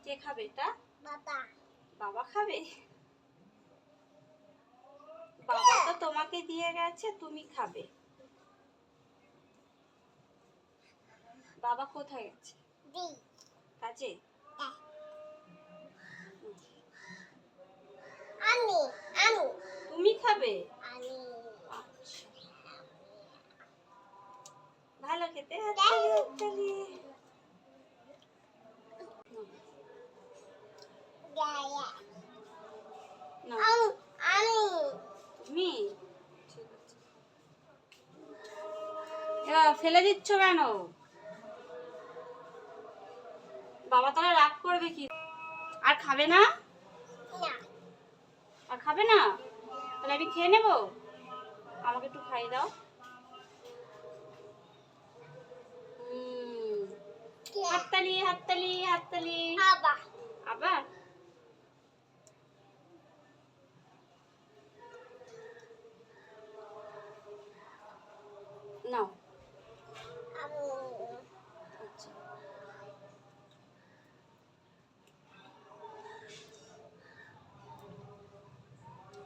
কে খাবে এটা? বাবা। বাবা খাবে? বাবা তো তোমাকে দিয়ে গেছে, তুমি খাবে। বাবা কোথায় গেছে? দি। কাজে? আমি আমি তুমি খাবে? আমি আচ্ছা, ভালো খেতে। হাততালি হাততালি। গায়া না আমি তুমি? ঠিক আছে। এবার ফেলে দিচ্ছ কেন? বাবা তাহলে রাগ করবে কি? আর খাবে না? না আর খাবে না? তাহলে আমি খেয়ে নেব? আমাকে একটু খাইয়ে দাও। হাততালি হাততালি হাততালি। বাবা আবার নাও। আমি আচ্ছা,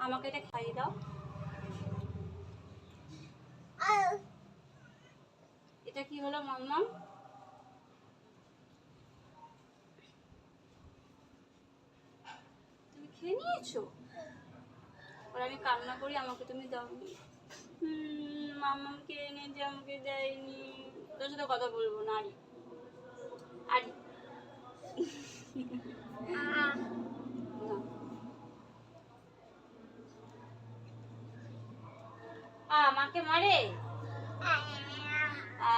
আমাকে এটা খাইয়ে দাও। এটা কি হলো মাম্মা? তুমি খেয়ে নিয়েছো? আর আমি কান্না করি, আমাকে তুমি দাওনি। মাম্মামকে এনে যে আমাকে দেয়নি। তোর সাথে কথা বলবো না। আরি আরি না। আমাকে মারে। আ